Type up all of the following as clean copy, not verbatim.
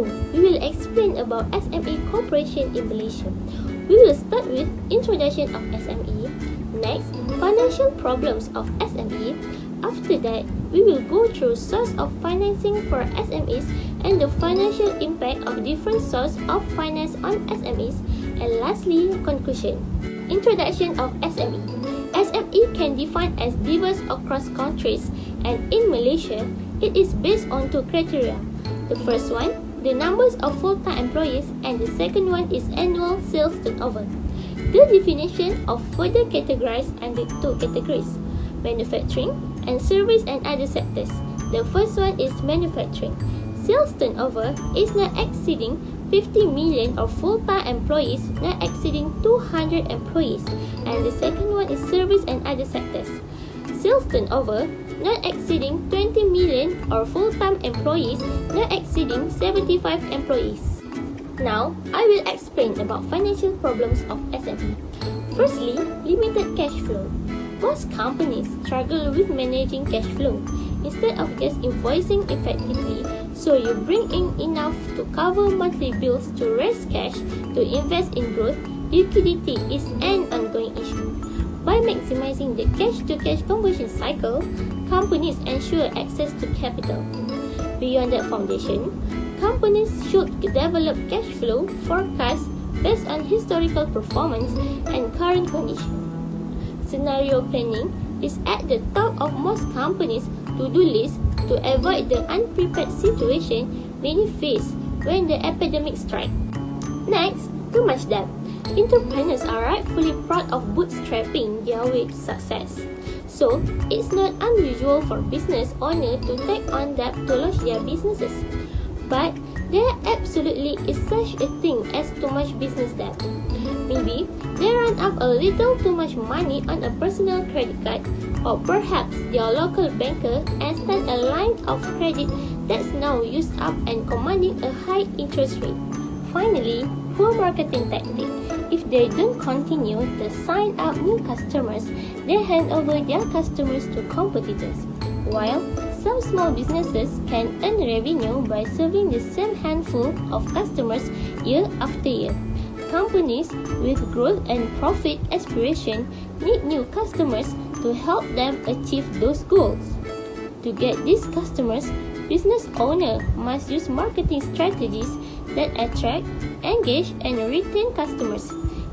So, we will explain about SME cooperation in Malaysia. We will start with introduction of SME, next, financial problems of SME. After that, we will go through source of financing for SMEs and the financial impact of different sources of finance on SMEs, and lastly, conclusion. Introduction of SME. SME can define as diverse across countries, and in Malaysia, it is based on two criteria. The first one, the numbers of full-time employees, and the second one is annual sales turnover. The definition of further categorized under two categories, manufacturing and service and other sectors. The first one is manufacturing. Sales turnover is not exceeding 50 million of full-time employees, not exceeding 200 employees. And the second one is service and other sectors. Sales turnover not exceeding 20 million or full-time employees, not exceeding 75 employees. Now, I will explain about financial problems of SME. Firstly, limited cash flow. Most companies struggle with managing cash flow. Instead of just invoicing effectively, so you bring in enough to cover monthly bills to raise cash to invest in growth, liquidity is an ongoing issue. By maximizing the cash-to-cash conversion cycle, companies ensure access to capital. Beyond that foundation, companies should develop cash flow forecasts based on historical performance and current conditions. Scenario planning is at the top of most companies' to-do list to avoid the unprepared situation many face when the epidemic strikes. Next, too much debt. Entrepreneurs are rightfully proud of bootstrapping their way to success. So, it's not unusual for business owners to take on debt to launch their businesses. But there absolutely is such a thing as too much business debt. Maybe they run up a little too much money on a personal credit card, or perhaps their local banker extend a line of credit that's now used up and commanding a high interest rate. Finally, poor marketing tactic. If they don't continue to sign up new customers, they hand over their customers to competitors. While some small businesses can earn revenue by serving the same handful of customers year after year. Companies with growth and profit aspiration need new customers to help them achieve those goals. To get these customers, business owners must use marketing strategies that attract, engage, and retain customers.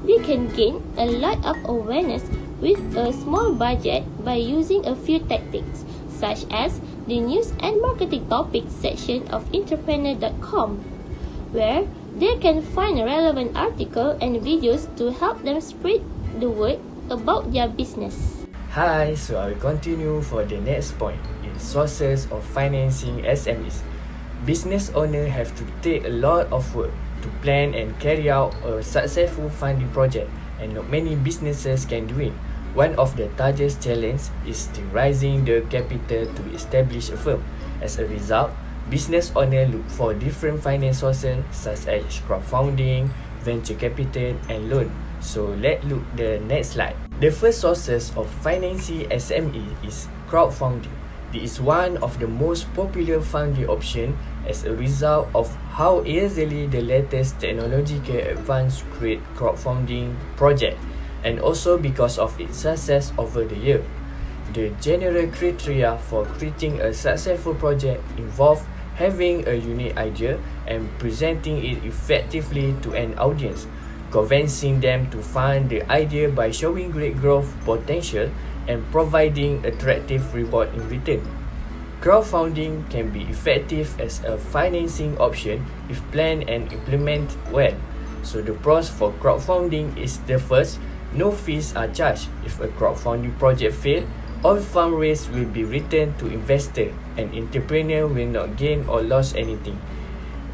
They can gain a lot of awareness with a small budget by using a few tactics, such as the news and marketing topics section of entrepreneur.com, where they can find relevant articles and videos to help them spread the word about their business. Hi, so I will continue for the next point in sources of financing SMEs. Business owners have to take a lot of work to plan and carry out a successful funding project, and not many businesses can do it. One of the largest challenges is the raising the capital to establish a firm. As a result, business owners look for different finance sources such as crowdfunding, venture capital, and loan. So let's look the next slide. The first sources of financing SME is crowdfunding. This is one of the most popular funding options as a result of how easily the latest technological advance create crowdfunding project, and also because of its success over the year. The general criteria for creating a successful project involve having a unique idea and presenting it effectively to an audience, convincing them to fund the idea by showing great growth potential and providing attractive reward in return. Crowdfunding can be effective as a financing option if planned and implemented well. So the pros for crowdfunding is the first, no fees are charged. If a crowdfunding project fails, all fund raised will be returned to investor and entrepreneur will not gain or lose anything.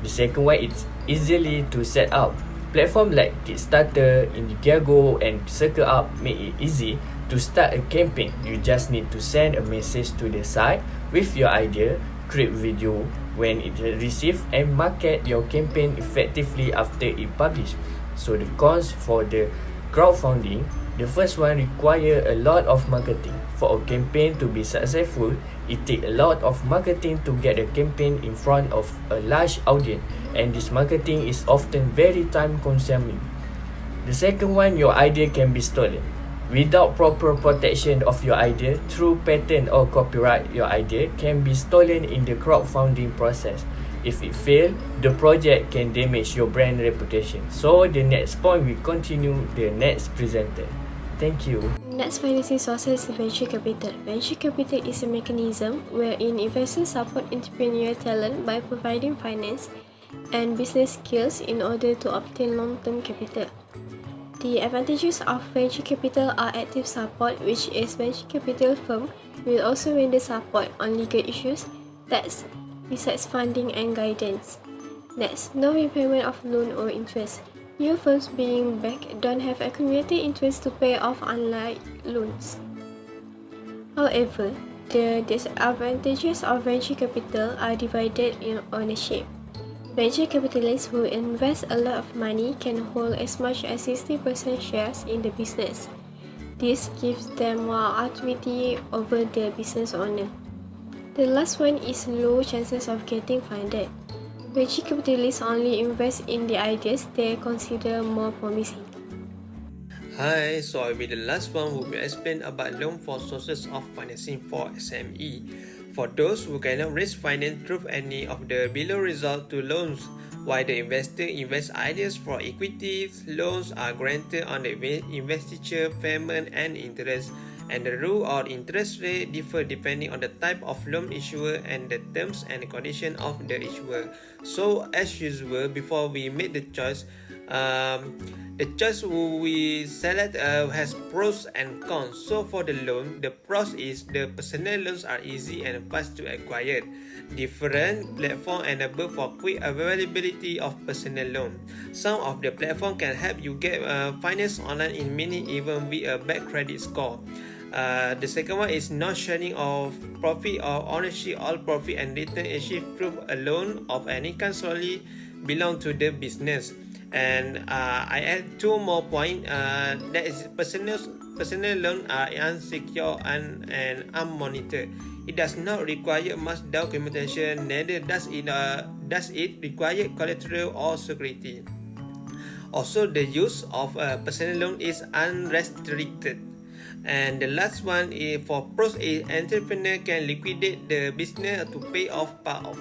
The second one is easily to set up. Platforms like Kickstarter, Indiegogo, and Circle Up make it easy to start a campaign. You just need to send a message to the site with your idea, create video when it is received, and market your campaign effectively after it published. So the cons for the crowdfunding, the first one require a lot of marketing. For a campaign to be successful, It takes a lot of marketing to get a campaign in front of a large audience, and this marketing is often very time consuming. The second one, your idea can be stolen. Without proper protection of your idea through patent or copyright, your idea can be stolen in the crowdfunding process. If it fails, the project can damage your brand reputation. So the next point, we continue the next presenter. Thank you. Next financing source is venture capital. Venture capital is a mechanism wherein investors support entrepreneurial talent by providing finance and business skills in order to obtain long-term capital. The advantages of venture capital are active support, which is venture capital firm will also render support on legal issues, tax, besides funding and guidance. Next, no repayment of loan or interest. New firms being backed don't have accumulated interest to pay off, unlike loans. However, the disadvantages of venture capital are divided in ownership. Venture capitalists who invest a lot of money can hold as much as 60% shares in the business. This gives them more authority over the business owner. The last one is low chances of getting funded. Venture capitalists only invest in the ideas they consider more promising. Hi, so I will be the last one who will explain about loan for sources of financing for SME. For those who cannot raise finance through any of the below resort to loans, while the investor invests ideas for equities, loans are granted on the investiture payment and interest, and the rule or interest rate differ depending on the type of loan issuer and the terms and conditions of the issuer. So as usual, before we make the choice we select has pros and cons. So for the loan, the pros is the personal loans are easy and fast to acquire. Different platform enable for quick availability of personal loan. Some of the platform can help you get finance online in minutes, even with a bad credit score. The second one is not sharing of profit or ownership. All profit and return achieved through a loan of any kind solely belong to the business. And I add two more points. That is personal loan are unsecure and unmonitored. It does not require much documentation, neither does it require collateral or security. Also, the use of personal loan is unrestricted. And the last one is for pros is entrepreneur can liquidate the business to pay off part of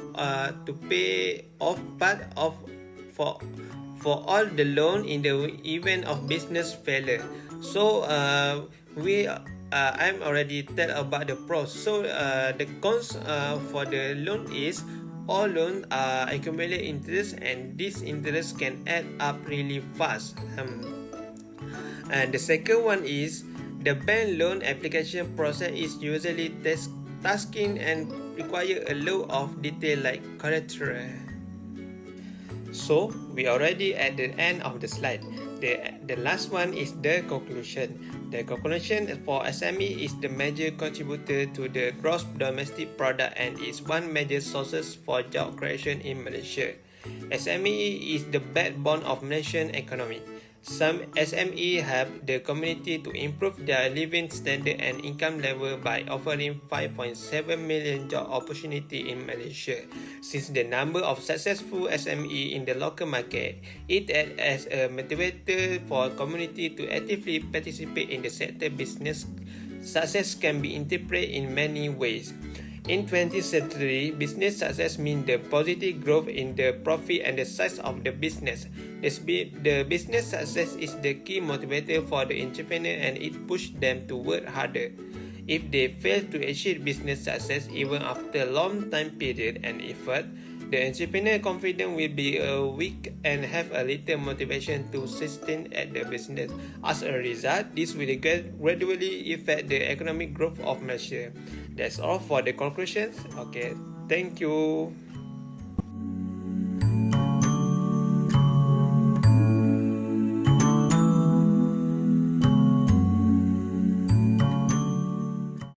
for all the loan in the event of business failure. So I'm already tell about the pros. So the cons for the loan is all loans accumulate interest, and this interest can add up really fast. And the second one is the bank loan application process is usually tasking and require a lot of detail like collateral. So we already at the end of the slide. The last one is the conclusion. The conclusion for SME is the major contributor to the gross domestic product and is one major source for job creation in Malaysia. SME is the backbone of Malaysian economy. Some SME help the community to improve their living standard and income level by offering 5.7 million job opportunity in Malaysia. Since the number of successful SME in the local market, it acts as a motivator for community to actively participate in the sector business. Success can be interpreted in many ways. In 20th century, business success means the positive growth in the profit and the size of the business. The business success is the key motivator for the entrepreneur, and it pushes them to work harder. If they fail to achieve business success even after a long time period and effort, the entrepreneur confidence will be weak and have a little motivation to sustain at the business. As a result, this will gradually affect the economic growth of Malaysia. That's all for the conclusions. Okay, thank you.